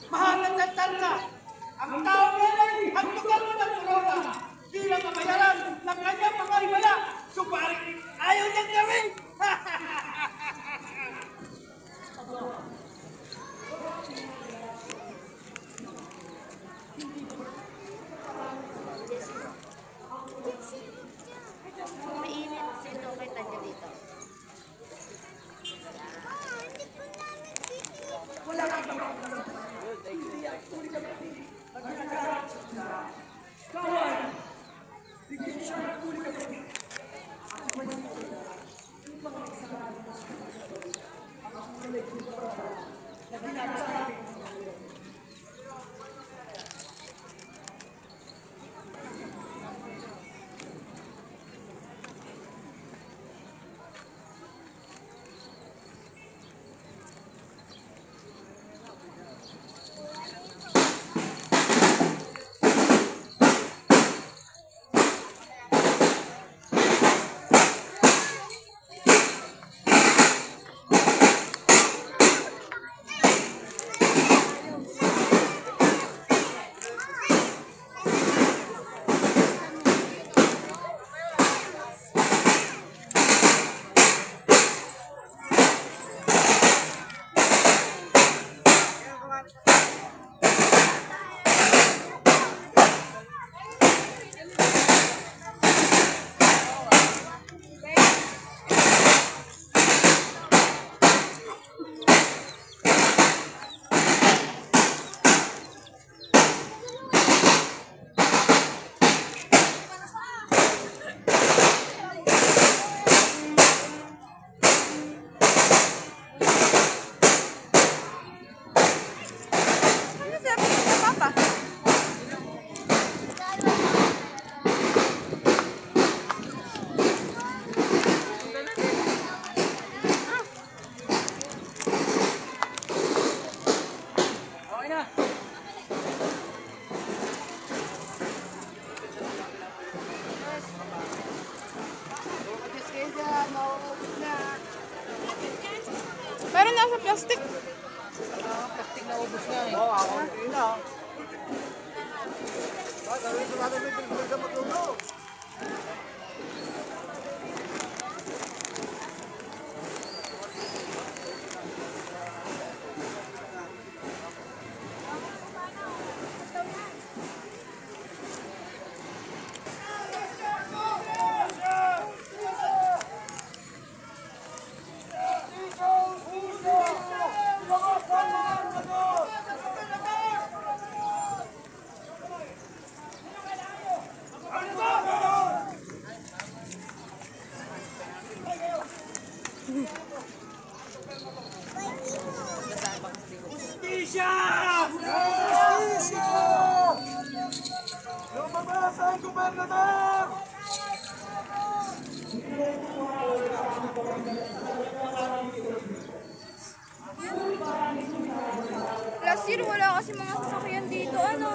Mahalatagtan ka! Ang tao ngayon ang lugar mo ng corona bilang kabayaran ng kanyang mga himala. Subalit, ayaw niyang gawin! Mainit. Sino kita niya dito? Wala kang kawan! Bigyan siya ng kulit ka rin. Ako ba yung yung mga kasalanan mo sa ang kolektibo na ginagawa natin. Pero nasa plastic. Plastic na ubos na eh. Oo, ako na. Gawin sa natin may matulog. Justisya! Justisya! Lumabas ang gobernador! Last year, wala kasi mga sasakyan dito. Ano?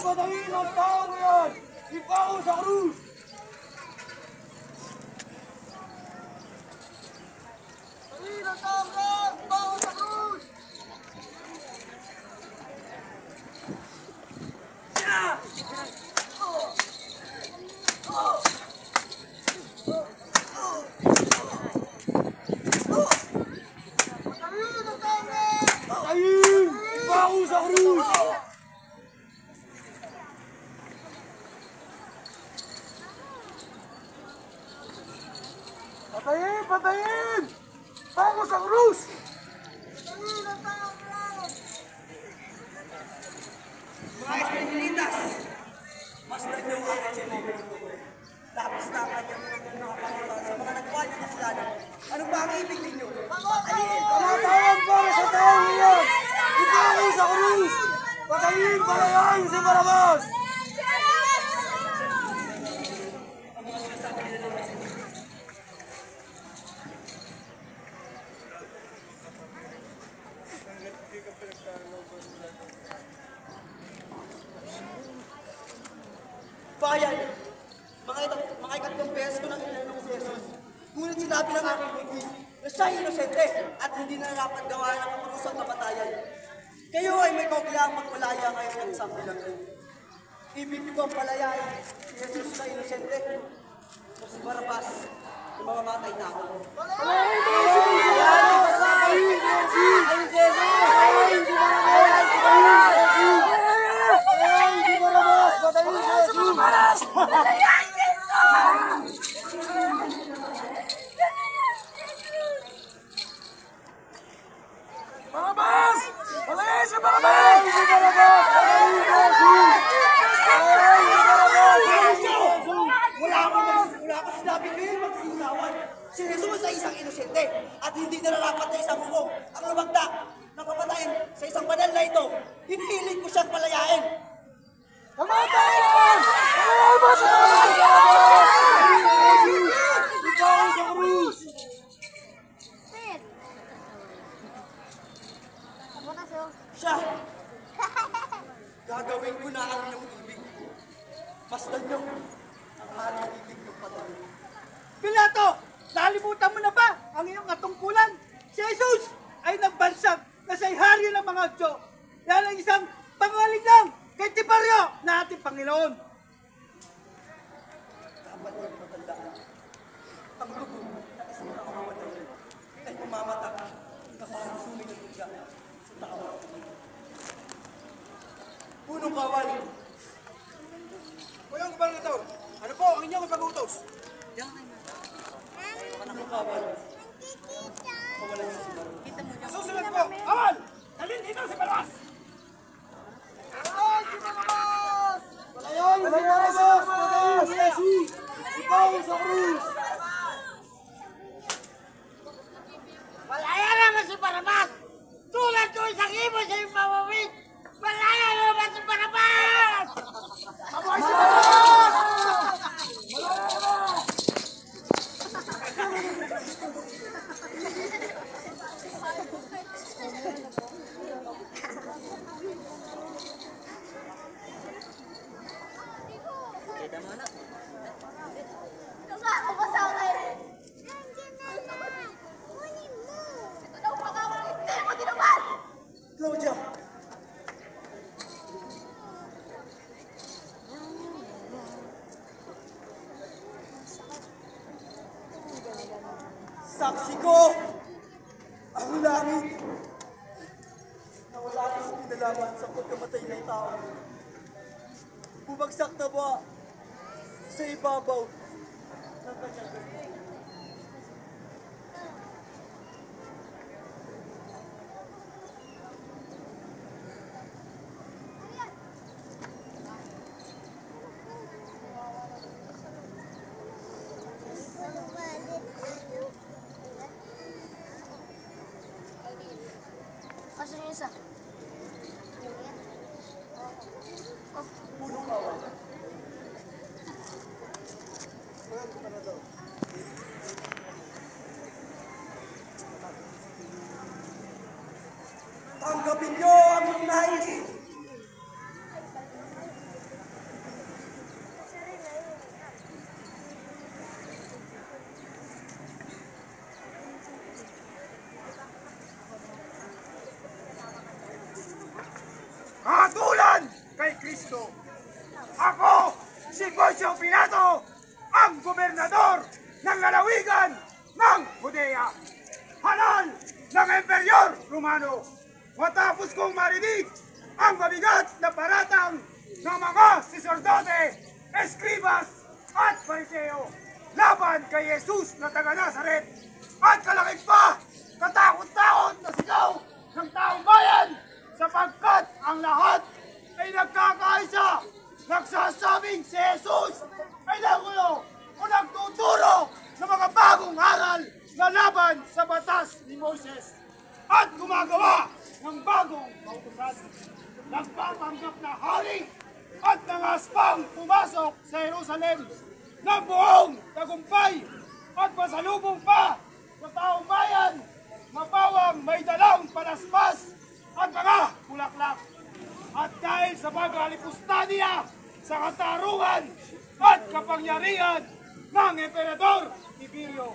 Patayin ang tao ngayon! Ipao sa krus! Patayin ang tao ngayon! Ipao sa krus! Patayin ang tao ngayon! Patayin! Ikaw sa krus! Patayin! Patayin! Bago sa krus! Mga Espanyolitas, mas nagdaw ang Angelo. Tapos-tapan niyo sa mga nagkuhan niyo kasalanan. Ano ba ang ibig ninyo? Patayin! Patayin para sa taong iyon! Ikaw sa krus! Patayin! Palayain si Barabas! Bayan, mga ikatlong beses ko nang inanong si Jesus. Ngunit sinabi ng aking bigay na siya'y inosente at hindi na dapat gawa ng kapag-usap na batayan. Kayo ay may kauglaang magpalaya kayo ng isang bilanggo. Ibig ko ang palayain si Jesus na inosente o si Barabas ng mga matay na ako. Barabas! Palayain si Barabas! Wala akong sinabi kayo magsinawan. Si Jesus ay isang inosente at hindi nararapat na isang hukom ang lumagda ng kapatayan sa isang banal na ito. Hinihiling ko siyang palayain. Kamatayan! Palayain sa ikaw sa krus! Sit! Ako na siya. Siya! Gagawin ko na ang iyong ibig. Masdan niyo ang haring ibig ng patayin. Pilato, nalimutan mo na ba ang iyong katungkulan? Si Jesus ay nagbansag na siya'y hari ng mga Hudyo. Yan ang isang pangaling lang kay Tiberio na ating Panginoon. Dapat niyong matandaan. Ang dugo ng isang nakamamatay ay pumamatag na parang suming ng biga sa tao. Punong kawal. Kuyang gobernador, ano po ang inyong ipag-utos? Punong kawal. Kawalan niyo si Barabas. Susunod po, awal! Dalhin dito si Barabas! Palayain si Barabas! Palayain si Jesus! Ikaw sa krus! Malaya naman si Barabas! Tulad ko isang ibon sa iyong pamawid! Malaya naman si Barabas! Mabuhay si Barabas! Ako ba sa akin? Kunin mo! Ito daw pagkawang hindi mo dinuman! Claudia! Saksi ko ang langit na wala kang pinalaman sa pagkamatay ng tao. Bumagsak na ba sa ibabaw ng kanyang gabi? Kasi yung isa. Punong kawal. Walang kumanador. Tanggapin niyo ang iyong nais. Katulad kay Kristo, ako, si Poncio Pilato, ang gobernador ng lalawigan ng Judea, halal ng Emperyor Romano. Matapos kong marinig ang mabigat na paratang ng mga saserdote, eskribas at fariseo laban kay Jesus na taga Nazaret at kalakip pa katakot-takot na sigaw ng taong bayan sapagkat ang lahat ay nagkakaisa nagsasabing si Jesus ay nagulo o nagtuturo sa mga bagong aral na laban sa batas ni Moses at gumagawa ng bagong kautusan. Nagpapanggap na hari at nangaspang pumasok sa Jerusalem ng buong tagumpay at pasalubong pa sa taong bayan na bawang may dalang palaspas at mga bulaklak. At dahil sa paghalipusta niya sa katarungan at kapangyarihan ng Emperador Tiberio.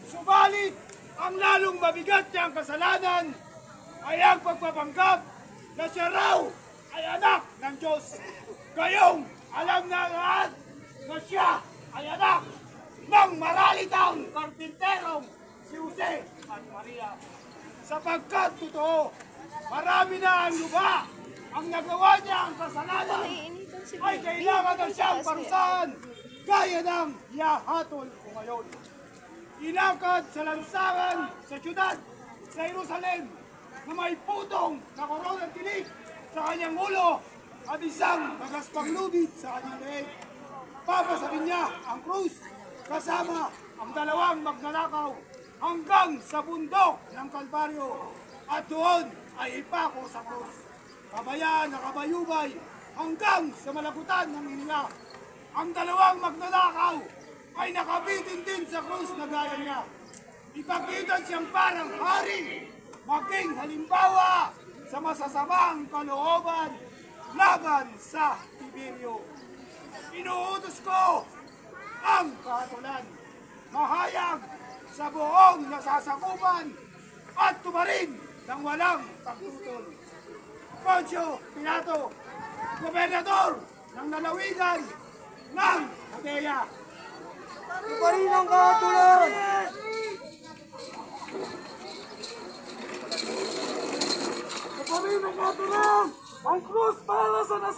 Subalit, ang lalong mabigat niyang kasalanan ay ang pagpapanggap na siya raw ay anak ng Diyos. Kayong alam na lahat na siya ay anak ng maralitang karpinterong si Jose at Maria. Sapagkat totoo, marami na ang luba ang nagawa niya ang kasalanan ay kailangan na siyang parusahan gaya ng yahatol ko ngayon. Inakad sa lansangan sa syudad sa Jerusalem na may putong na koronang tinik sa kanyang ulo at isang magaspang lubid sa kanyang leeg. Papasarin niya ang krus kasama ang dalawang magnanakaw hanggang sa bundok ng Kalbaryo at doon ay ipako sa krus. Kabayaan na kabayubay hanggang sa malagutan ng Inila. Ang dalawang magnanakaw ay nakabitin din sa krus na gaya niya. Ipakita siyang parang hari, maging halimbawa sa masasamang kalooban laban sa Tiberio. Inuutos ko ang kahatulan, mahayag sa buong nasasakupan at tumarin ng walang pagtutol. Poncio Pilato, gobernador ng lalawigan ng Judea. Tuparin ang kahatulan! Tuparin ang kahatulan! Ang krus para sa nasa